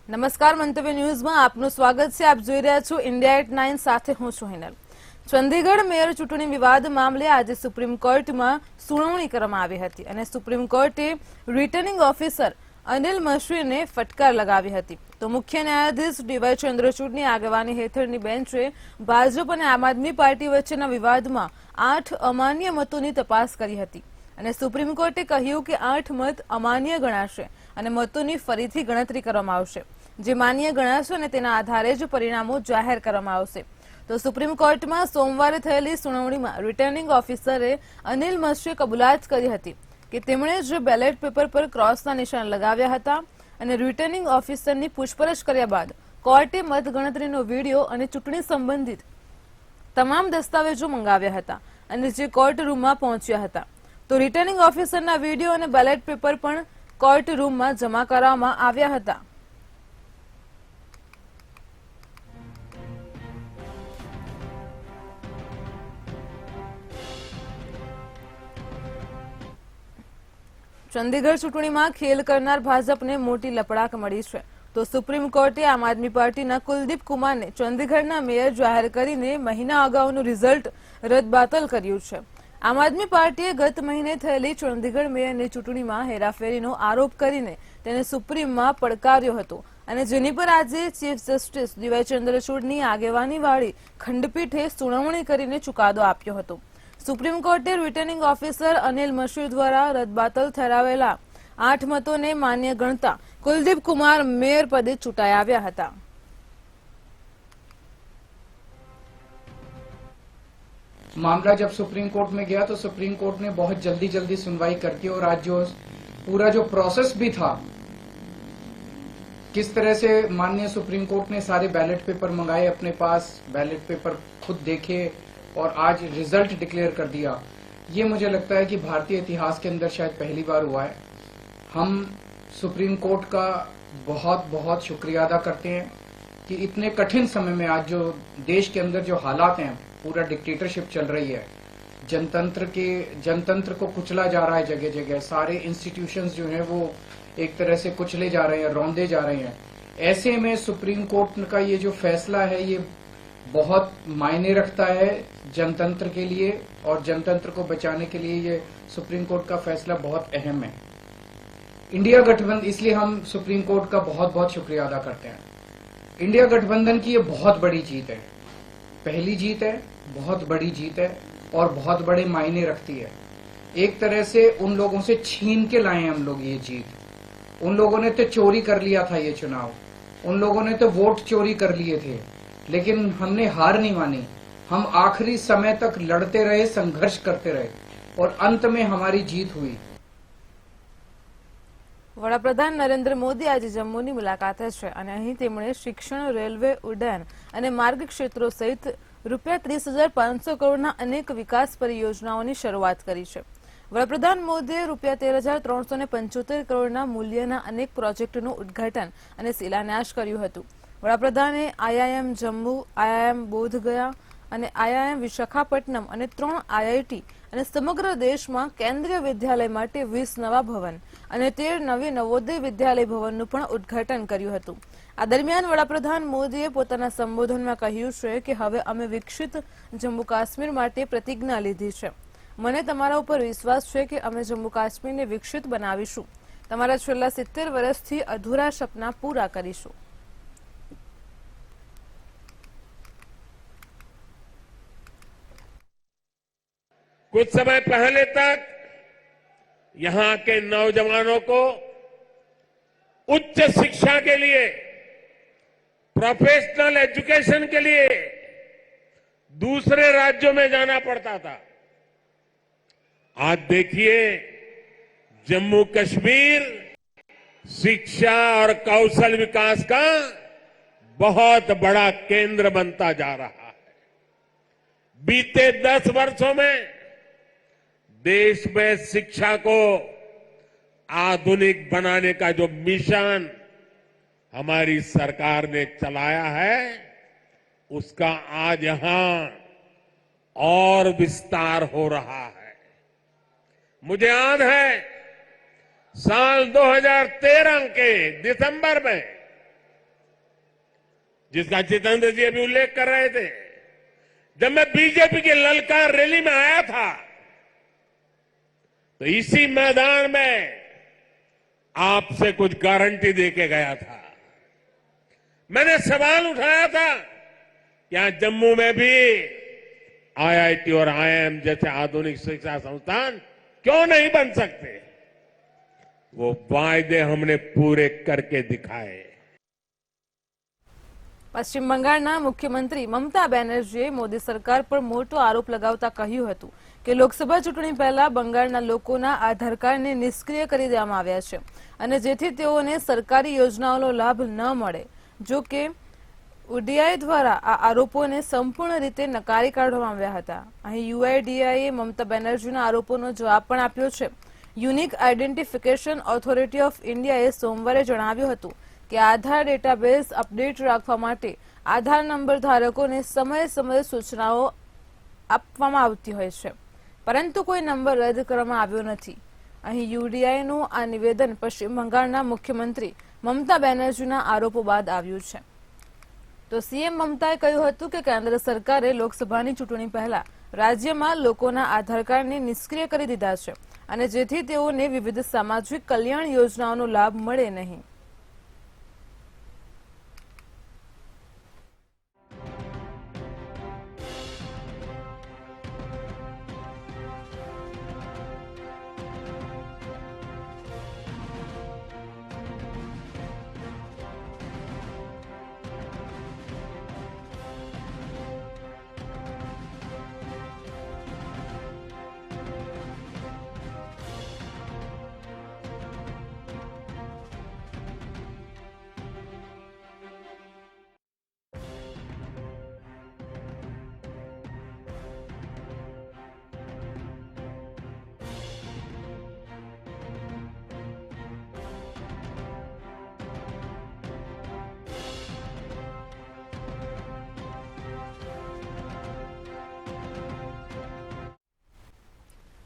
નમસ્કાર મંતવ્ય ન્યૂઝમાં આપનું સ્વાગત છે। આપ જોઈ રહ્યા છો ઇન્ડિયા એટ 9 સાથે હું છું હિનલ। ચંદીગઢ મેયર ચૂંટણી વિવાદ મામલે આજે સુપ્રીમ કોર્ટમાં સુનાવણી કરવામાં આવી હતી અને સુપ્રીમ કોર્ટે રિટર્નિંગ ઓફિસર અનિલ મશરીને ફટકાર લગાવી હતી। તો મુખ્ય ન્યાયાધીશ ડીવાય ચંદ્રચૂડની આગેવાની હેઠળની બેન્ચે ભાજપ અને આમ આદમી પાર્ટી વચ્ચેના વિવાદમાં 8 અમાન્ય મતોની તપાસ કરી હતી અને સુપ્રીમ કોર્ટે કહ્યું કે 8 મત અમાન્ય ગણાશે અને મતોની ફરીથી ગણતરી કરવામાં આવશે। જે માન્ય ગણાશે અને તેના આધારે જ પરિણામો જાહેર કરવામાં આવશે। તો સુપ્રીમ કોર્ટમાં સોમવારે થયેલી સુનાવણીમાં રિટર્નિંગ ઓફિસરે અનિલ મશરીએ કબૂલાત કરી હતી કે તેમણે જ બેલેટ પેપર પર ક્રોસના નિશાન લગાવ્યા હતા અને રિટર્નિંગ ઓફિસરની પૂછપરછ કર્યા બાદ કોર્ટે મતગણતરીનો વિડીયો અને ચૂંટણી સંબંધિત તમામ દસ્તાવેજો મંગાવ્યા હતા અને જે કોર્ટ રૂમમાં પહોંચ્યા હતા। તો રિટર્નિંગ ઓફિસરના વિડીયો અને બેલેટ પેપર પણ કોર્ટ રૂમમાં જમા કરવામાં આવ્યા હતા। ચંદીગઢ ચૂંટણીમાં ખેલ કરનાર ભાજપને મોટી લપડાક મળી છે। તો સુપ્રીમ કોર્ટે આમ આદમી પાર્ટીના કુલદીપ કુમારને ચંદીગઢના મેયર જાહેર કરીને મહિના અગાઉનું રિઝલ્ટ રદબાતલ કર્યું છે। આમ આદમી પાર્ટીએ ગત મહિને થયેલી ચંદીગઢ મેયરની ચૂંટણીમાં હેરાફેરીનો આરોપ કરીને તેને સુપ્રીમમાં પડકાર્યો હતો અને જેની પર આજે ચીફ જસ્ટિસ ડીવાય ચંદ્રચૂડની આગેવાનીવાળી ખંડપીઠે સુનાવણી કરીને ચુકાદો આપ્યો હતો। સુપ્રીમ કોર્ટે રિટર્નિંગ ઓફિસર અનિલ મશરીર દ્વારા રદબાતલ ઠરાવેલા 8 મતોને માન્ય ગણતા કુલદીપ કુમાર મેયર પદે ચૂંટાઈ આવ્યા હતા। मामला जब सुप्रीम कोर्ट में गया तो सुप्रीम कोर्ट ने बहुत जल्दी सुनवाई करके और आज जो पूरा जो प्रोसेस भी था, किस तरह से माननीय सुप्रीम कोर्ट ने सारे बैलेट पेपर मंगाए अपने पास, बैलेट पेपर खुद देखे और आज रिजल्ट डिक्लेयर कर दिया। ये मुझे लगता है कि भारतीय इतिहास के अंदर शायद पहली बार हुआ है। हम सुप्रीम कोर्ट का बहुत बहुत शुक्रिया अदा करते हैं कि इतने कठिन समय में आज जो देश के अंदर जो हालात हैं, पूरा डिक्टेटरशिप चल रही है, जनतंत्र को कुचला जा रहा है, जगह जगह सारे इंस्टीट्यूशंस जो हैं वो एक तरह से कुचले जा रहे हैं, रौंदे जा रहे हैं। ऐसे में सुप्रीम कोर्ट का ये जो फैसला है ये बहुत मायने रखता है जनतंत्र के लिए और जनतंत्र को बचाने के लिए ये सुप्रीम कोर्ट का फैसला बहुत अहम है। इंडिया गठबंधन, इसलिए हम सुप्रीम कोर्ट का बहुत बहुत शुक्रिया अदा करते हैं। इंडिया गठबंधन की ये बहुत बड़ी जीत है, पहली जीत है, बहुत बड़ी जीत है और बहुत बड़े मायने रखती है। एक तरह से उन लोगों से छीन के लाए हम लोग ये जीत। उन लोगों ने तो चोरी कर लिया था ये चुनाव, उन लोगों ने तो वोट चोरी कर लिए थे, लेकिन हमने हार नहीं मानी। हम आखिरी समय तक लड़ते रहे, संघर्ष करते रहे और अंत में हमारी जीत हुई। વડાપ્રધાન નરેન્દ્ર મોદી આજે જમ્મુની મુલાકાતે છે અને અહીં તેમણે શિક્ષણ, રેલવે, ઉડ્ડયન અને માર્ગ ક્ષેત્રો સહિત રૂપિયા 30,500 કરોડના અનેક વિકાસ પરિયોજનાઓની શરૂઆત કરી છે। વડાપ્રધાન મોદીએ રૂપિયા 13,375 કરોડના મૂલ્યના અનેક પ્રોજેક્ટનું ઉદ્ઘાટન અને શિલાન્યાસ કર્યું હતું। વડાપ્રધાને આઈઆઈએમ જમ્મુ, આઈઆઈએમ બોધગયા અને આઈઆઈએમ વિશાખાપટ્ટનમ અને 3 આઈઆઈટી અને સમગ્ર દેશમાં કેન્દ્રીય વિદ્યાલય માટે 20 નવા ભવન અને 13 નવી નવોદય વિદ્યાલય ભવનનું પણ ઉદ્ઘાટન કર્યું હતું। આ દરમિયાન વડાપ્રધાન મોદીએ પોતાના સંબોધનમાં કહ્યું છે કે હવે અમે વિકસિત જમ્મુ કાશ્મીર માટે પ્રતિજ્ઞા લીધી છે। મને તમારા ઉપર વિશ્વાસ છે કે અમે જમ્મુ કાશ્મીરને વિકસિત બનાવીશું, તમારા છેલ્લા 70 વર્ષથી અધૂરા સપના પૂરા કરીશું। कुछ समय पहले तक यहां के नौजवानों को उच्च शिक्षा के लिए, प्रोफेशनल एजुकेशन के लिए दूसरे राज्यों में जाना पड़ता था। आज देखिए जम्मू कश्मीर शिक्षा और कौशल विकास का बहुत बड़ा केंद्र बनता जा रहा है। बीते 10 वर्षों में देश में शिक्षा को आधुनिक बनाने का जो मिशन हमारी सरकार ने चलाया है, उसका आज यहां और विस्तार हो रहा है। मुझे याद है साल 2013 के दिसंबर में जिसका जितेंद्र जी अभी उल्लेख कर रहे थे। जब मैं बीजेपी की ललकार रैली में आया था तो इसी मैदान में आपसे कुछ गारंटी देके गया था। मैंने सवाल उठाया था कि यहाँ जम्मू में भी आईआईटी और आईआईएम जैसे आधुनिक शिक्षा संस्थान क्यों नहीं बन सकते। वो वायदे हमने पूरे करके दिखाए। પશ્ચિમ બંગાળના મુખ્યમંત્રી મમતા બેનર્જીએ મોદી સરકાર પર મોટો આરોપ લગાવતા કહ્યું હતું કે લોકસભા ચૂંટણી પહેલા બંગાળના લોકોના આધાર કાર્ડને નિષ્ક્રિય કરી દેવામાં આવ્યા છે અને જેથી તેઓને સરકારી યોજનાઓનો લાભ ન મળે। જો કે ઉડીઆઈ દ્વારા આ આરોપોને સંપૂર્ણ રીતે નકારી કાઢવામાં આવ્યા હતા। અહીં યુઆઈડીઆઈએ મમતા બેનર્જીના આરોપોનો જવાબ પણ આપ્યો છે। યુનિક આઈડેન્ટિફિકેશન ઓથોરિટી ઓફ ઇન્ડિયાએ સોમવારે જણાવ્યું હતું કે આધાર ડેટાબેઝ અપડેટ રાખવા માટે આધાર નંબર ધારકોને સમયે સમયે સૂચનાઓ આપવામાં આવતી હોય છે, પરંતુ કોઈ નંબર રદ કરવામાં આવ્યો નથી। અહીં યુડીઆઈનું આ નિવેદન પશ્ચિમ બંગાળના મુખ્યમંત્રી મમતા બેનર્જીના આરોપો બાદ આવ્યું છે। તો સીએમ મમતાએ કહ્યું હતું કે કેન્દ્ર સરકારે લોકસભાની ચૂંટણી પહેલા રાજ્યમાં લોકોના આધાર કાર્ડને નિષ્ક્રિય કરી દીધા છે અને જેથી તેઓને વિવિધ સામાજિક કલ્યાણ યોજનાઓનો લાભ મળે નહીં।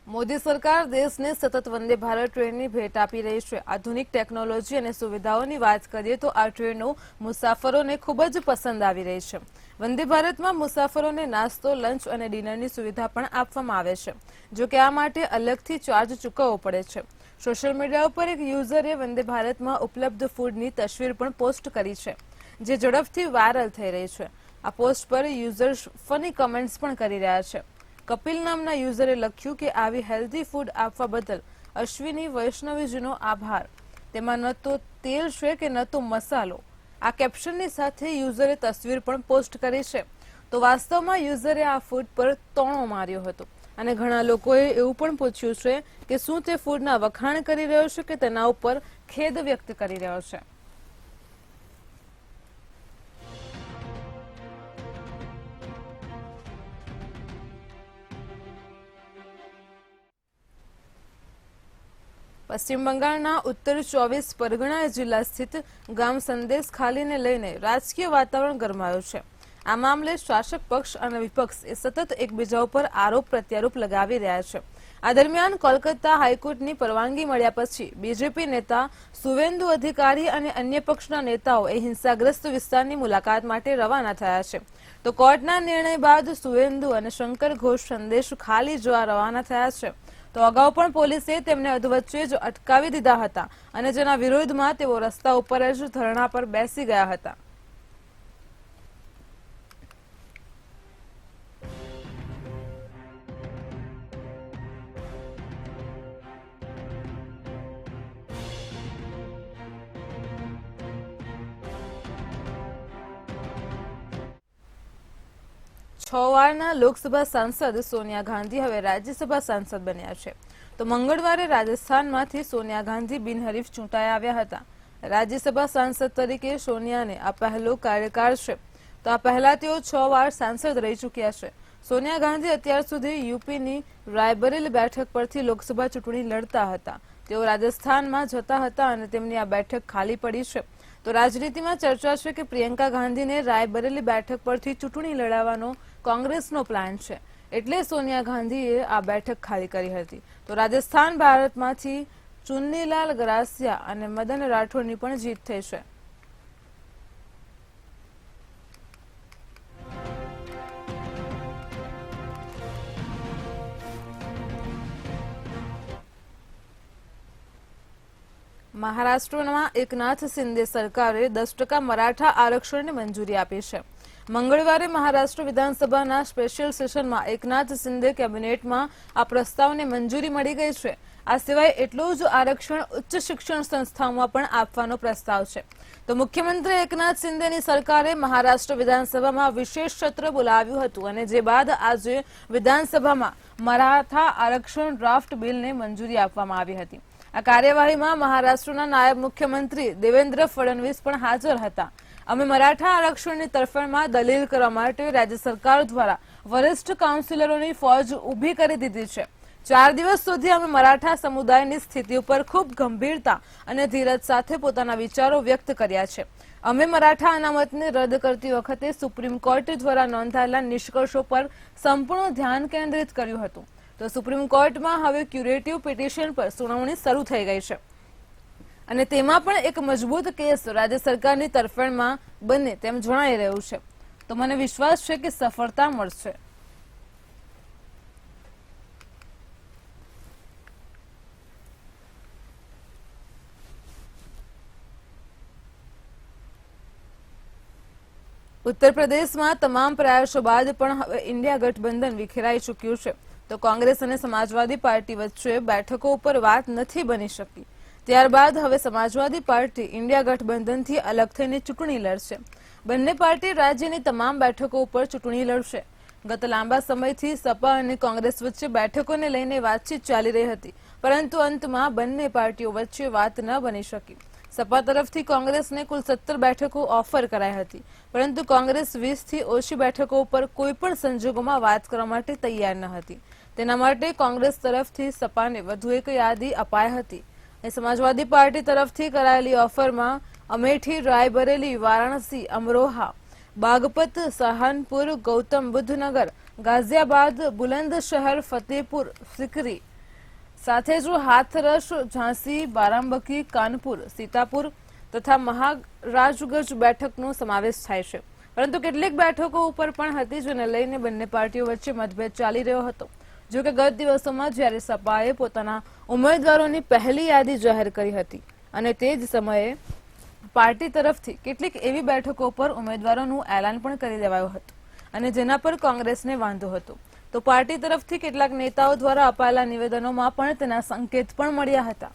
મોદી સરકાર દેશને સતત વંદે ભારત ટ્રેનની ભેટ આપી રહી છે। આધુનિક ટેકનોલોજી અને સુવિધાઓની વાત કરીએ તો આ ટ્રેનો મુસાફરોને ખૂબ જ પસંદ આવી રહી છે। વંદે ભારતમાં મુસાફરોને નાસ્તો, લંચ અને ડિનરની સુવિધા પણ આપવામાં આવે છે, જો કે આ માટે અલગથી ચાર્જ ચૂકવવો પડે છે। સોશિયલ મીડિયા ઉપર એક યુઝરે વંદે ભારતમાં ઉપલબ્ધ ફૂડની તસવીર પણ પોસ્ટ કરી છે, જે ઝડપથી વાયરલ થઈ રહી છે। આ પોસ્ટ પર યુઝર્સ ફની કમેન્ટ્સ પણ કરી રહ્યા છે। કપિલ નામના યુઝરે લખ્યું કે આવી હેલ્ધી ફૂડ આપવા બદલ અશ્વિની વૈષ્ણવીજીનો આભાર। તેમાં ન તો તેલ છે કે ન તો મસાલો। આ કેપ્શનની સાથે યુઝરે તસવીર પણ પોસ્ટ કરી છે। તો વાસ્તવમાં યુઝરે આ ફૂડ પર તોણો માર્યો હતો અને ઘણા લોકોએ એવું પણ પૂછ્યું છે કે શું તે ફૂડના વખાણ કરી રહ્યો છે કે તેના ઉપર ખેદ વ્યક્ત કરી રહ્યો છે। પશ્ચિમ બંગાળના ઉત્તર 24 પરગણા જિલ્લા સ્થિત ગામ સંદેશ ખાલીને લઈને રાજકીય વાતાવરણ ગરમાયું છે। આ મામલે શાસક પક્ષ અને વિપક્ષ એ સતત એકબીજા ઉપર આરોપ પ્રત્યારોપ લગાવી રહ્યા છે। આ દરમિયાન કોલકાતા હાઈકોર્ટની પરવાનગી મળ્યા પછી બીજેપી નેતા સુવેન્દુ અધિકારી અને અન્ય પક્ષના નેતાઓ એ હિંસાગ્રસ્ત વિસ્તારની મુલાકાત માટે રવાના થયા છે। તો કોર્ટના નિર્ણય બાદ સુવેન્દુ અને શંકર ઘોષ સંદેશ ખાલી જવા રવાના થયા છે। તો અગાઉ પણ પોલીસે તેમને અધવચ્ચે જ અટકાવી દીધા હતા અને જેના વિરોધમાં તેઓ રસ્તા ઉપર જ ધરણા પર બેસી ગયા હતા। વારના લોકસભા સાંસદ સોનિયા ગાંધી હવે રાજ્યસભા સાંસદ બન્યા છે। તો મંગળવારે રાજસ્થાનમાંથી સોનિયા ગાંધી બિનહરીફ ચૂંટાઈ આવ્યા હતા। રાજ્યસભા સાંસદ તરીકે સોનિયાને આ પહેલો કાર્યકાળ છે। તો આ પહેલા તેઓ 6 વાર સાંસદ રહી ચૂક્યા છે। સોનિયા ગાંધી અત્યાર સુધી યુપીની રાયબરેલી બેઠક પરથી લોકસભા ચૂંટણી લડતા હતા। તેઓ રાજસ્થાનમાં જતા હતા અને તેમની આ બેઠક ખાલી પડી છે। તો રાજનીતિમાં ચર્ચા છે કે પ્રિયંકા ગાંધીને રાયબરેલી બેઠક પરથી ચૂંટણી લડાવવાનો કોંગ્રેસનો પ્લાન છે, એટલે સોનિયા ગાંધીએ આ બેઠક ખાલી કરી હતી। તો રાજસ્થાન ભારતમાંથી ચુન્નીલાલ ગરાસિયા અને મદન રાઠોડની પણ જીત થઈ છે। મહારાષ્ટ્રમાં એકનાથ શિંદે સરકારે 10% મરાઠા આરક્ષણને મંજૂરી આપી છે. મંગળવારે મહારાષ્ટ્ર વિધાનસભાના સ્પેશિયલ સેશનમાં એકનાથ શિંદે કેબિનેટમાં આ પ્રસ્તાવને મંજૂરી મળી ગઈ છે. આ સિવાય એટલું જ આરક્ષણ ઉચ્ચ શિક્ષણ સંસ્થાઓમાં પણ આપવાનો પ્રસ્તાવ છે. તો મુખ્યમંત્રી એકનાથ શિંદેની સરકારે મહારાષ્ટ્ર વિધાનસભામાં વિશેષ સત્ર બોલાવ્યું હતું અને જે બાદ આજે વિધાનસભામાં મરાઠા આરક્ષણ ડ્રાફ્ટ બિલને મંજૂરી આપવામાં આવી હતી. આ કાર્યવાહીમાં મહારાષ્ટ્રના નાયબ મુખ્યમંત્રી દેવેન્દ્ર ફડણવીસ પણ હાજર હતા. અમે મરાઠા આરક્ષણની તરફેણમાં દલીલ કરવા માટે રાજ્ય સરકાર દ્વારા વરિષ્ઠ કાઉન્સિલરોની ફોજ ઊભી કરી દીધી છે. 4 દિવસ સુધી અમે મરાઠા સમુદાયની સ્થિતિ ઉપર ખૂબ ગંભીરતા અને ધીરજ સાથે પોતાના વિચારો વ્યક્ત કર્યા છે. અમે મરાઠા અનામતને રદ કરતી વખતે સુપ્રીમ કોર્ટ દ્વારા નોંધાયેલા નિષ્કર્ષો પર સંપૂર્ણ ધ્યાન કેન્દ્રિત કર્યું હતું. તો સુપ્રીમ કોર્ટમાં હવે ક્યુરેટિવ પિટિશન પર સુનાવણી શરૂ થઈ ગઈ છે અને તેમાં પણ એક મજબૂત કેસ રાજ્ય સરકારની તરફેણમાં બને તેમ જણાઈ રહ્યું છે. તો મને વિશ્વાસ છે કે સફળતા મળશે. ઉત્તર પ્રદેશમાં તમામ પ્રયાસો બાદ પણ હવે ઇન્ડિયા ગઠબંધન વિખેરાઈ ચૂક્યું છે. તો કોંગ્રેસ અને સમાજવાદી પાર્ટી વચ્ચે બેઠકો ઉપર વાત નથી બની શકી. ત્યારબાદ હવે સમાજવાદી પાર્ટી ઇન્ડિયા ગઠબંધનથી અલગ થઈને ચૂંટણી લડશે. બંને પાર્ટી રાજ્યની તમામ બેઠકો ઉપર ચૂંટણી લડશે. ગત લાંબા સમયથી સપા અને કોંગ્રેસ વચ્ચે બેઠકોને લઈને વાતચીત ચાલી રહી હતી, પરંતુ અંતમાં બંને પાર્ટીઓ વચ્ચે વાત ન બની શકી. સપા તરફથી કોંગ્રેસને કુલ 17 બેઠકો ઓફર કરાઈ હતી, પરંતુ કોંગ્રેસ 20થી ઓછી બેઠકો ઉપર કોઈ પણ સંજોગોમાં વાત કરવા માટે તૈયાર ન હતી. તેના માટે કોંગ્રેસ તરફથી સપાને વધુ એક યાદી અપાઈ હતી. સમાજવાદી પાર્ટી તરફથી કરાયેલી ઓફરમાં અમેઠી, રાયબરેલી, વારાણસી, અમરોહા, બાગપત, સહારનપુર, ગૌતમ બુદ્ધનગર, ગાઝિયાબાદ, બુલંદશહર, ફતેહપુર સિકરી સાથે જ હાથરસ, ઝાંસી, બારાબંકી, કાનપુર, સીતાપુર તથા મહારાજગંજ બેઠકનો સમાવેશ થાય છે. પરંતુ કેટલીક બેઠકો ઉપર પણ હતી જેને લઈને બંને પાર્ટીઓ વચ્ચે મતભેદ ચાલી રહ્યો હતો. જો કે ગત દિવસોમાં જ્યારે સપાએ પોતાના ઉમેદવારોની પહેલી યાદી જાહેર કરી હતી અને તે જ સમયે પાર્ટી તરફથી કેટલીક એવી બેઠકો પર ઉમેદવારોનું એલાન પણ કરી દેવાયું હતું અને જેના પર કોંગ્રેસને વાંધો હતો. તો પાર્ટી તરફથી કેટલાક નેતાઓ દ્વારા અપાયેલા નિવેદનોમાં પણ તેના સંકેત પણ મળ્યા હતા.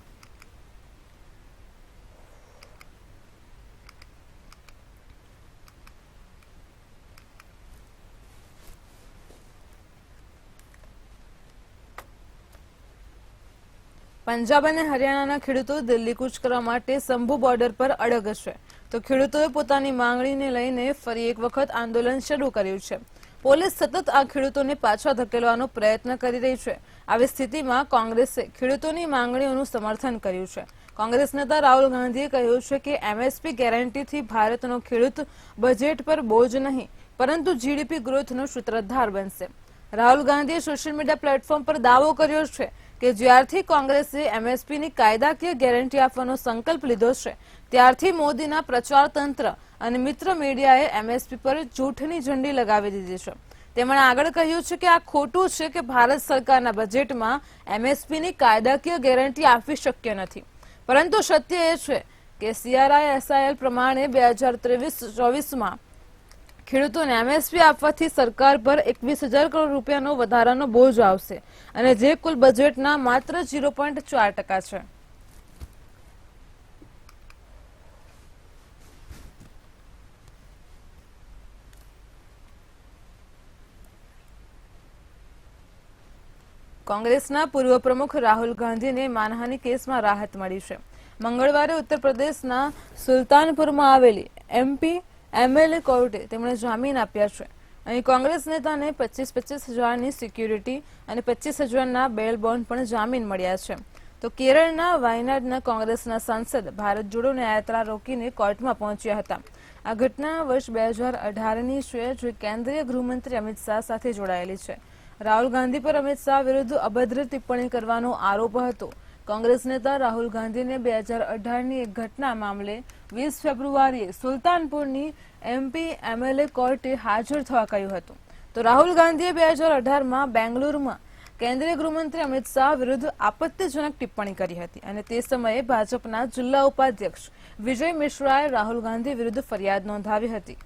પંજાબ અને હરિયાણાના ખેડૂતો દિલ્હી કૂચ કરવા માટે શંભુ બોર્ડર પર અડગ છે. તો ખેડૂતોએ પોતાની માંગણીને લઈને ફરી એક વખત આંદોલન શરૂ કર્યું છે. પોલીસ સતત આ ખેડૂતોને પાછા ધકેલવાનો પ્રયત્ન કરી રહી છે. આવી સ્થિતિમાં કોંગ્રેસે ખેડૂતોની માંગણીઓનું સમર્થન કર્યું છે. કોંગ્રેસ નેતા રાહુલ ગાંધીએ કહ્યું છે કે એમએસપી ગેરંટીથી ભારતનો ખેડૂત બજેટ પર બોજ નહીં પરંતુ જીડીપી ગ્રોથનો સૂત્રધાર બનશે. રાહુલ ગાંધીએ સોશિયલ મીડિયા પ્લેટફોર્મ પર દાવો કર્યો છે કે જ્યારથી કોંગ્રેસે એમએસપીની કાયદાકીય ગેરંટી આપવાનો સંકલ્પ લીધો છે ત્યારથી મોદીના પ્રચાર તંત્ર અને મિત્ર મીડિયાએ એમએસપી પર જૂઠની ઝંડી લગાવી દીધી છે. તેમણે આગળ કહ્યું છે કે આ ખોટું છે કે ભારત સરકારના બજેટમાં એમએસપીની કાયદાકીય ગેરંટી આપવી શક્ય નથી. પરંતુ સત્ય એ છે કે CRISIL પ્રમાણે 2023-24માં ખેડૂતોને એમએસપી આપવાથી સરકાર પર 21,000 કરોડ રૂપિયાનો વધારાનો બોજ આવશે અને જે કુલ બજેટના માત્ર 0.4% છે. કોંગ્રેસના પૂર્વ પ્રમુખ રાહુલ ગાંધીને માનહાનિ કેસમાં રાહત મળી છે. મંગળવારે ઉત્તર પ્રદેશના સુલતાનપુરમાં આવેલી MP MLA કોર્ટે તેમણે જામીન આપ્યા છે. અહીં કોંગ્રેસ નેતાને 25,000ની સિક્યુરિટી અને 25,000ના બેલ બોન્ડ પણ જામીન મળ્યા છે. તો કેરળના વાયનાડના કોંગ્રેસના સાંસદ ભારત જોડોને યાત્રા રોકીને કોર્ટમાં પહોંચ્યા હતા. આ ઘટના વર્ષ 2018ની છે, જે કેન્દ્રીય ગૃહમંત્રી અમિત શાહ સાથે જોડાયેલી છે. રાહુલ ગાંધી પર અમિત શાહ વિરુદ્ધ અભદ્ર ટિપ્પણી કરવાનો આરોપ હતો. કોંગ્રેસ નેતા રાહુલ ગાંધીને 2018ની એક ઘટના મામલે 20 ફેબ્રુઆરીએ સુલતાનપુરની MP MLA કોર્ટે હાજર થવા કહ્યું હતું. તો રાહુલ ગાંધીએ 2018માં બેંગલુરુમાં કેન્દ્રીય ગૃહમંત્રી અમિત શાહ વિરુદ્ધ આપત્તિજનક ટિપ્પણી કરી હતી અને તે સમયે ભાજપના જિલ્લા ઉપાધ્યક્ષ વિજય મિશ્રાએ રાહુલ ગાંધી વિરુદ્ધ ફરિયાદ નોંધાવી હતી.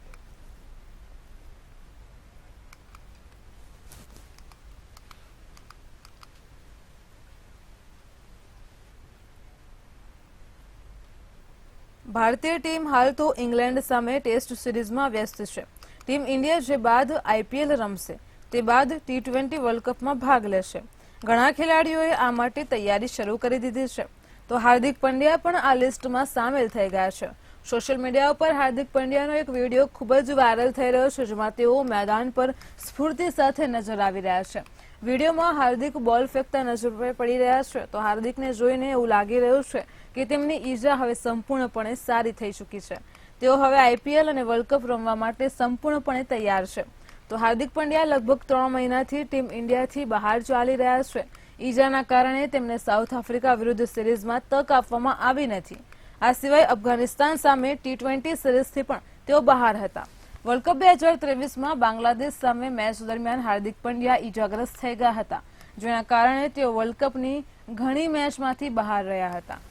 ભારતીય ટીમ હાલ તો ઇંગ્લેન્ડ સામે ટેસ્ટ સિરીઝમાં વ્યસ્ત છે. ટીમ ઇન્ડિયા જે બાદ આઈપીએલ રમશે તે બાદ T20 વર્લ્ડ કપમાં ભાગ લેશે. ઘણા ખેલાડીઓએ આ માટે તૈયારી શરૂ કરી દીધી છે. તો હાર્દિક પંડ્યા પણ આ લિસ્ટમાં સામેલ થઈ ગયા છે. સોશિયલ મીડિયા ઉપર હાર્દિક પંડ્યાનો એક વિડીયો ખૂબ જ વાયરલ થઈ રહ્યો છે, જેમાં તેઓ મેદાન પર સ્ફૂર્તિ સાથે નજર આવી રહ્યા છે. વિડીયોમાં હાર્દિક બોલ ફેંકતા નજર પડી રહ્યા છે. તો હાર્દિકને જોઈને એવું લાગી રહ્યું છે કે તેમની ઈજા હવે સંપૂર્ણપણે સારી થઈ ચૂકી છે. તેઓ હવે આઈપીએલ અને વર્લ્ડ કપ રમવા માટે સંપૂર્ણપણે તૈયાર છે. તો હાર્દિક પંડ્યા લગભગ 3 મહિનાથી ટીમ ઇન્ડિયાથી બહાર ચાલી રહ્યા છે. ઈજાના કારણે તેમને સાઉથ આફ્રિકા વિરુદ્ધ સિરીઝમાં તક આપવામાં આવી નથી. આ સિવાય અફઘાનિસ્તાન સામે T20 સિરીઝથી પણ તેઓ બહાર હતા. વર્લ્ડ કપ 2023માં બાંગ્લાદેશ સામે મેચ દરમિયાન હાર્દિક પંડ્યા ઈજાગ્રસ્ત થઈ ગયા હતા, જેના કારણે તેઓ વર્લ્ડ કપની ઘણી મેચમાંથી બહાર રહ્યા હતા.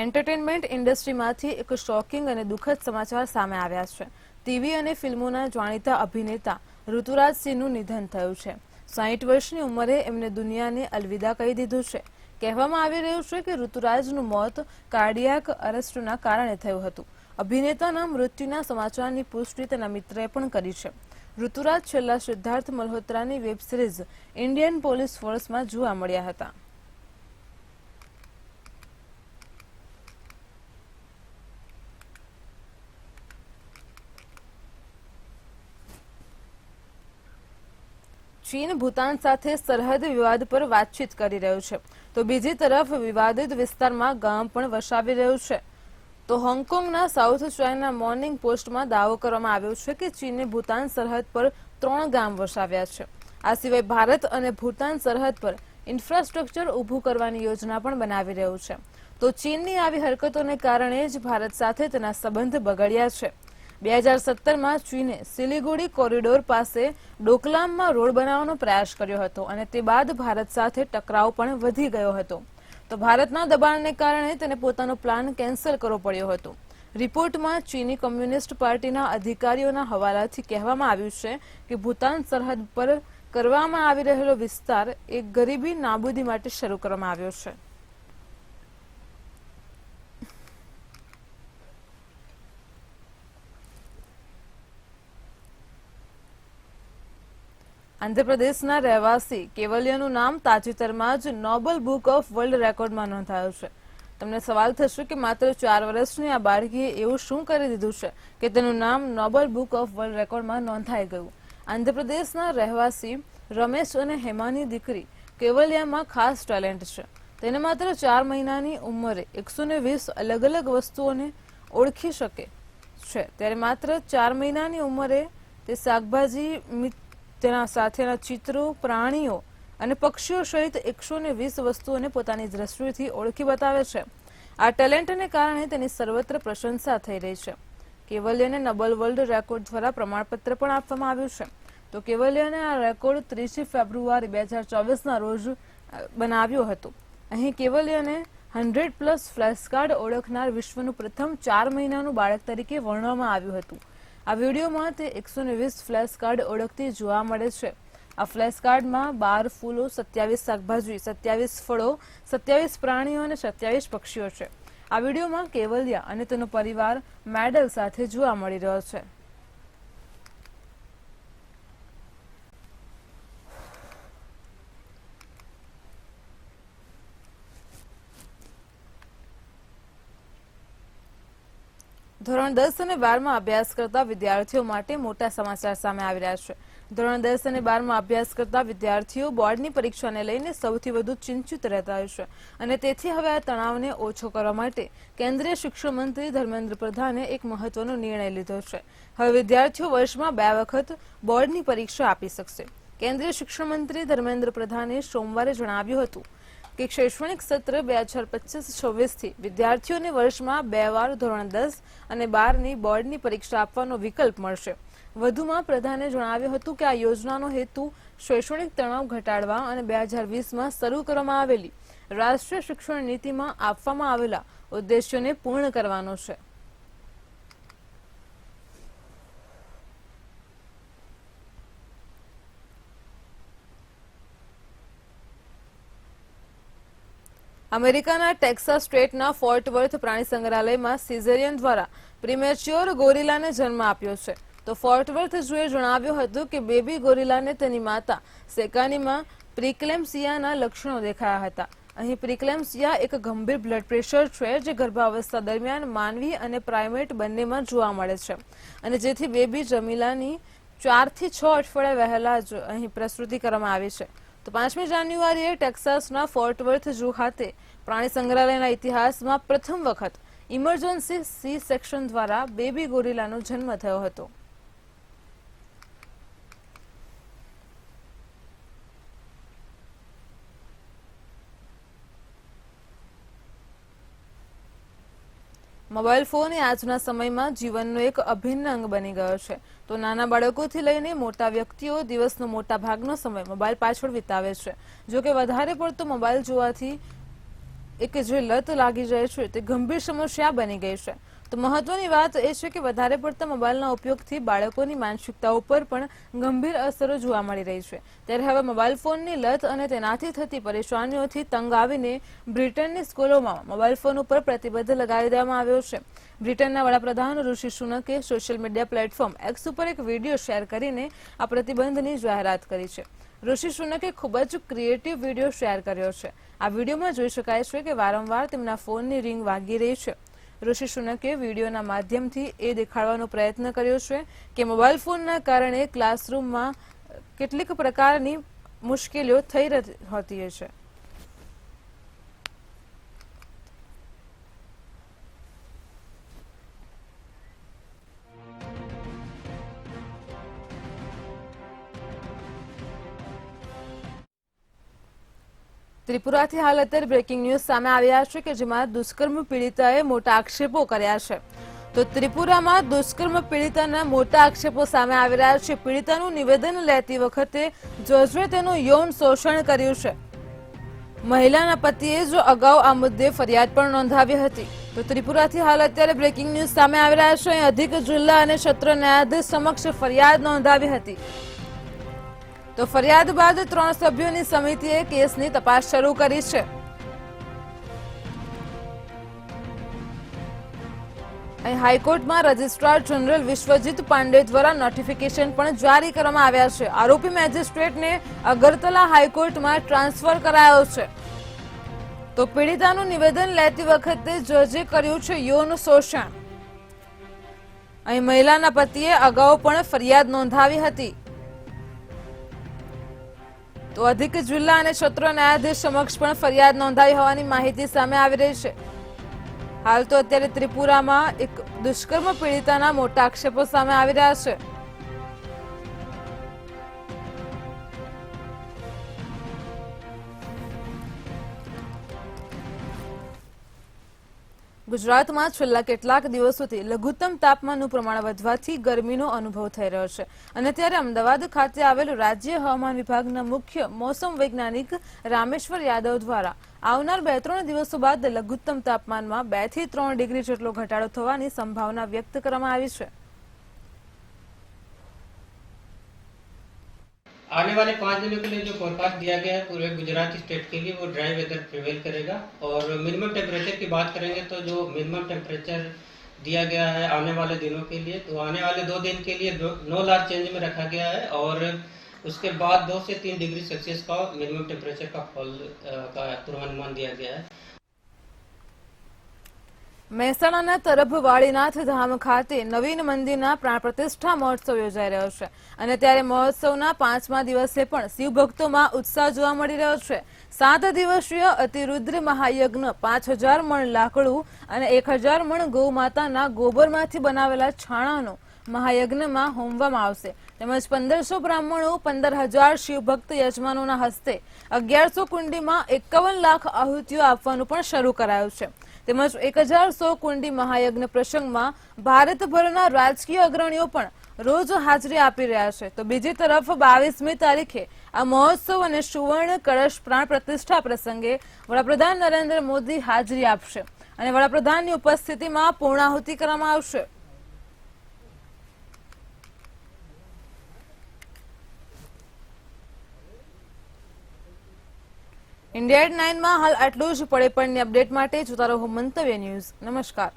એન્ટરટેનમેન્ટ ઇન્ડસ્ટ્રીમાંથી એક શોકિંગ અને દુઃખદ સમાચાર સામે આવ્યા છે. ટીવી અને ફિલ્મોના જાણીતા અભિનેતા ઋતુરાજ સિંહનું નિધન થયું છે. 60 વર્ષની ઉંમરે એમને દુનિયાને અલવિદા કહી દીધું છે. કહેવામાં આવી રહ્યું છે કે ઋતુરાજનું મોત કાર્ડિયાક અરેસ્ટના કારણે થયું હતું. અભિનેતાના મૃત્યુના સમાચારની પુષ્ટિ તેના મિત્રએ પણ કરી છે. ઋતુરાજ છેલ્લા સિદ્ધાર્થ મલ્હોત્રાની વેબ સિરીઝ ઇન્ડિયન પોલીસ ફોર્સમાં જોવા મળ્યા હતા. ચીન ભૂતાન સાથે સરહદ વિવાદ પર વાતચીત કરી રહ્યું છે, તો બીજી તરફ વિવાદિત વિસ્તારમાં ગામ પણ વસાવી રહ્યું છે. તો હોંગકોંગના સાઉથ ચાઇના મોર્નિંગ પોસ્ટમાં દાવો કરવામાં આવ્યો છે કે ચીને ભૂતાન સરહદ પર 3 ગામ વસાવ્યા છે. આ સિવાય ભારત અને ભૂતાન સરહદ પર ઇન્ફ્રાસ્ટ્રક્ચર ઊભું કરવાની યોજના પણ બનાવી રહ્યું છે. તો ચીનની આવી હરકતોને કારણે જ ભારત સાથે તેના સંબંધ બગડ્યા છે. 2017માં ચીને સિલિગુડી કોરિડોર પાસે ડોકલામમાં રોડ બનાવવાનો પ્રયાસ કર્યો હતો અને તે બાદ ભારત સાથે ટકરાવ પણ વધી ગયો હતો. તો ભારતના દબાણને કારણે તેને પોતાનો પ્લાન કેન્સલ કરવો પડ્યો હતો. રિપોર્ટમાં ચીની કમ્યુનિસ્ટ પાર્ટીના અધિકારીઓના હવાલાથી કહેવામાં આવ્યું છે કે ભૂતાન સરહદ પર કરવામાં આવી રહેલો વિસ્તાર એક ગરીબી નાબૂદી માટે શરૂ કરવામાં આવ્યો છે. આંધ્રપ્રદેશના રહેવાસી કેવલ્યનું નામ તાજેતરમાં જ નોબેલ બુક ઓફ વર્લ્ડ રેકોર્ડમાં નોંધાયું છે. તમને સવાલ થશે કે માત્ર 4 વર્ષની આ બાળકીએ એવું શું કરી દીધું છે કે તેનું નામ નોબેલ બુક ઓફ વર્લ્ડ રેકોર્ડમાં નોંધાઈ ગયું. આંધ્રપ્રદેશના રહેવાસી રમેશ અને હેમાની દીકરી કેવલ્યામાં ખાસ ટેલેન્ટ છે. તેને માત્ર 4 મહિનાની ઉંમરે 120 અલગ અલગ વસ્તુઓને ઓળખી શકે છે. ત્યારે માત્ર 4 મહિનાની ઉંમરે તે શાકભાજી, તેના સાથેના ચિત્રો, પ્રાણીઓ અને પક્ષીઓ સહિત 120 વસ્તુઓને પોતાની દ્રષ્ટિથી ઓળખી બતાવે છે. આ ટેલેન્ટને કારણે તેની સર્વત્ર પ્રશંસા થઈ રહી છે. કેવલ્યને નોબેલ વર્લ્ડ રેકોર્ડ દ્વારા પ્રમાણપત્ર પણ આપવામાં આવ્યું છે. તો કેવલ્યને આ રેકોર્ડ 30 ફેબ્રુઆરી 2024ના રોજ બનાવ્યો હતો. અહીં કેવલ્યને 100+ ફ્લેશ કાર્ડ ઓળખનાર વિશ્વનું પ્રથમ 4 મહિનાનું બાળક તરીકે વર્ણવવામાં આવ્યું હતું. આ વિડીયોમાં તે 120 ફ્લેશ કાર્ડ ઓળખતી જોવા મળે છે. આ ફ્લેશ કાર્ડમાં 12 ફૂલો, 27 શાકભાજી, 27 ફળો, 27 પ્રાણીઓ અને 27 પક્ષીઓ છે. આ વિડીયોમાં કેવલ્યા અને તેનો પરિવાર મેડલ સાથે જોવા મળી રહ્યો છે. ધોરણ 10 અને 12માં અભ્યાસ કરતા વિદ્યાર્થીઓ માટે મોટા સમાચાર સામે આવી રહ્યા છે. ધોરણ 10 અને 12માં અભ્યાસ કરતા વિદ્યાર્થીઓ બોર્ડની પરીક્ષાને લઈને સૌથી વધુ ચિંતિત રહેતા હોય છે અને તેથી હવે આ તણાવને ઓછો કરવા માટે કેન્દ્રીય શિક્ષણ મંત્રી ધર્મેન્દ્ર પ્રધાને એક મહત્વનો નિર્ણય લીધો છે. હવે વિદ્યાર્થીઓ વર્ષમાં 2 વખત બોર્ડની પરીક્ષા આપી શકશે. કેન્દ્રીય શિક્ષણ મંત્રી ધર્મેન્દ્ર પ્રધાને સોમવારે જણાવ્યું હતું કે શૈક્ષણિક સત્ર 2025-26 થી વિદ્યાર્થીઓને વર્ષમાં 2 વાર ધોરણ 10 અને 12ની બોર્ડની પરીક્ષા આપવાનો વિકલ્પ મળશે. વધુમાં પ્રધાને જણાવ્યું હતું કે આ યોજનાનો હેતુ શૈક્ષણિક તણાવ ઘટાડવા અને 2020માં શરૂ કરવામાં આવેલી રાષ્ટ્રીય શિક્ષણ નીતિમાં આપવામાં આવેલા ઉદ્દેશ્યોને પૂર્ણ કરવાનો છે. અમેરિકાના ટેક્સાસ સ્ટેટના ફોર્ટ વર્થ પ્રાણી સંગ્રહાલયમાં સિઝેરિયન દ્વારા પ્રીમેચ્યોર ગોરિલાને જન્મ આપ્યો છે. તો ફોર્ટ વર્થ ઝૂએ જણાવ્યું હતું કે બેબી ગોરિલાને તેની માતા સેકાનીમાં પ્રિક્લેમ્સિયાના લક્ષણો દેખાયા હતા. અહીં પ્રિક્લેમ્સિયા એક ગંભીર બ્લડ પ્રેશર છે જે ગર્ભાવસ્થા દરમિયાન માનવી અને પ્રાઇમેટ બંનેમાં જોવા મળે છે અને જેથી બેબી જમીલાની 4 થી 6 અઠવાડિયા વહેલા જ અહીં પ્રસૂતિ કરવામાં આવી છે. તો 5મી જાન્યુઆરીએ ટેક્સાસના ફોર્ટ વર્થ ઝૂ ખાતે પ્રાણી સંગ્રહાલયના ઇતિહાસમાં પ્રથમ વખત ઇમરજન્સી સી સેક્શન દ્વારા બેબી ગોરિલાનો જન્મ થયો હતો. મોબાઈલ ફોન એ આજના સમયમાં જીવનનો એક અભિન્ન અંગ બની ગયો છે. તો નાના બાળકોથી લઈને મોટા વ્યક્તિઓ દિવસનો મોટા ભાગનો સમય મોબાઈલ પાછળ વિતાવે છે. જો કે વધારે પડતો મોબાઈલ જોવાથી એક જે લત લાગી જાય છે તે ગંભીર સમસ્યા બની ગઈ છે. તો મહત્વની વાત એ છે કે વધારે પડતા મોબાઈલના ઉપયોગથી બાળકોની માનસિકતા ઉપર પણ ગંભીર અસરો જોવા મળી રહી છે. ત્યારે હવે મોબાઈલ ફોનની લત અને તેનાથી થતી પરેશાનીઓથી તંગ આવીને બ્રિટનની સ્કૂલોમાં મોબાઈલ ફોન ઉપર પ્રતિબંધ લગાવી દેવામાં આવ્યો છે. બ્રિટનના વડાપ્રધાન ઋષિ સુનકે સોશિયલ મીડિયા પ્લેટફોર્મ એક્સ ઉપર એક વિડીયો શેર કરીને આ પ્રતિબંધની જાહેરાત કરી છે. ઋષિ સુનકે ખૂબ જ ક્રિએટિવ વિડીયો શેર કર્યો છે. આ વિડીયોમાં જોઈ શકાય છે કે વારંવાર તેમના ફોનની રિંગ વાગી રહી છે. ઋષિ સુનકે વિડીયોના માધ્યમથી એ દેખાડવાનો પ્રયત્ન કર્યો છે કે મોબાઈલ ફોનના કારણે ક્લાસરૂમમાં કેટલીક પ્રકારની મુશ્કેલીઓ થઈ હોતી છે. ત્રિપુરાથી હાલ અત્યારે બ્રેકિંગ ન્યૂઝ સામે આવ્યા છે કે જેમાં દુષ્કર્મ પીડિતાએ મોટા આક્ષેપો કર્યા છે. તો ત્રિપુરામાં દુષ્કર્મ પીડિતાના મોટા આક્ષેપો સામે આવી રહ્યા છે. પીડિતાનું નિવેદન લેતી વખતે જજે તેનું યૌન શોષણ કર્યું છે. મહિલાના પતિએ જો અગાઉ આ મુદ્દે ફરિયાદ પણ નોંધાવી હતી. તો ત્રિપુરાથી હાલ અત્યારે બ્રેકિંગ ન્યૂઝ સામે આવી રહ્યા છે. અહીં અધિક જિલ્લા અને સત્ર ન્યાયાધીશ સમક્ષ ફરિયાદ નોંધાવી હતી. તો ફરિયાદ બાદ 3 સભ્યોની સમિતિએ કેસની તપાસ શરૂ કરી છે. અહીં હાઈકોર્ટમાં રજિસ્ટ્રાર જનરલ વિશ્વજીત પાંડે દ્વારા નોટિફિકેશન પણ જારી કરવામાં આવ્યા છે. આરોપી મેજિસ્ટ્રેટને અગરતલા હાઈકોર્ટમાં ટ્રાન્સફર કરાયો છે. તો પીડિતાનું નિવેદન લેતી વખતે જજે કર્યું છે યૌન શોષણ. અહીં મહિલાના પતિએ અગાઉ પણ ફરિયાદ નોંધાવી હતી. તો અધિક જિલ્લા અને સત્ર ન્યાયાધીશ સમક્ષ પણ ફરિયાદ નોંધાવી હોવાની માહિતી સામે આવી રહી છે. હાલ તો અત્યારે ત્રિપુરામાં એક દુષ્કર્મ પીડિતાના મોટા આક્ષેપો સામે આવી રહ્યા છે. ગુજરાતમાં છેલ્લા કેટલાક દિવસોથી લઘુત્તમ તાપમાનનું પ્રમાણ વધવાથી ગરમીનો અનુભવ થઈ રહ્યો છે અને ત્યારે અમદાવાદ ખાતે આવેલું રાજ્ય હવામાન વિભાગના મુખ્ય મોસમ વૈજ્ઞાનિક રામેશ્વર યાદવ દ્વારા આવનાર 2-3 દિવસો બાદ લઘુત્તમ તાપમાનમાં 2 થી 3 ડિગ્રી જેટલો ઘટાડો થવાની સંભાવના વ્યક્ત કરવામાં આવી છે. आने वाले 5 दिनों के लिए जो फोरकास्ट दिया गया है पूरे गुजरात स्टेट के लिए वो ड्राई वेदर प्रिवेल करेगा और मिनिमम टेम्परेचर की बात करेंगे तो जो मिनिमम टेम्परेचर दिया गया है आने वाले दिनों के लिए तो आने वाले 2 दिन के लिए नो लार्ज चेंज में रखा गया है और उसके बाद 2 से 3 डिग्री सेल्सियस का मिनिमम टेम्परेचर का फॉल का पूर्वानुमान दिया गया है. મહેસાણાના તરફ વાળીનાથ ધામ ખાતે નવીન મંદિરના પ્રાણ પ્રતિષ્ઠા મહોત્સવ યોજાઈ રહ્યો છે અને ત્યારે મહોત્સવના 5મા દિવસે પણ શિવ ભક્તોમાં ઉત્સાહ જોવા મળી રહ્યો છે. 7 દિવસીય અતિરુદ્ર મહાયજ્ઞ 5000 મણ લાકડું અને 1000 મણ ગૌ માતાના ગોબરમાંથી બનાવેલા છાણાનો મહાયજ્ઞમાં હોમવામાં આવશે. તેમજ 1500 બ્રાહ્મણો, 15,000 શિવભક્ત યજમાનોના હસ્તે 1100 કુંડીમાં 51 લાખ આહુતિઓ આપવાનું પણ શરૂ કરાયું છે. તેમજ 1100 કુંડી મહાયજ્ઞ પ્રસંગમાં ભારતભરના રાજકીય અગ્રણીઓ પણ રોજ હાજરી આપી રહ્યા છે. તો બીજી તરફ 22મી તારીખે આ મહોત્સવ અને સુવર્ણ કળશ પ્રાણ પ્રતિષ્ઠા પ્રસંગે વડાપ્રધાન નરેન્દ્ર મોદી હાજરી આપશે અને વડાપ્રધાનની ઉપસ્થિતિમાં પૂર્ણાહુતિ કરવામાં આવશે. India@9 માં હાલ આટલું જ. પડે પડની અપડેટ માટે જોતા રહો મંતવ્ય ન્યૂઝ. નમસ્કાર.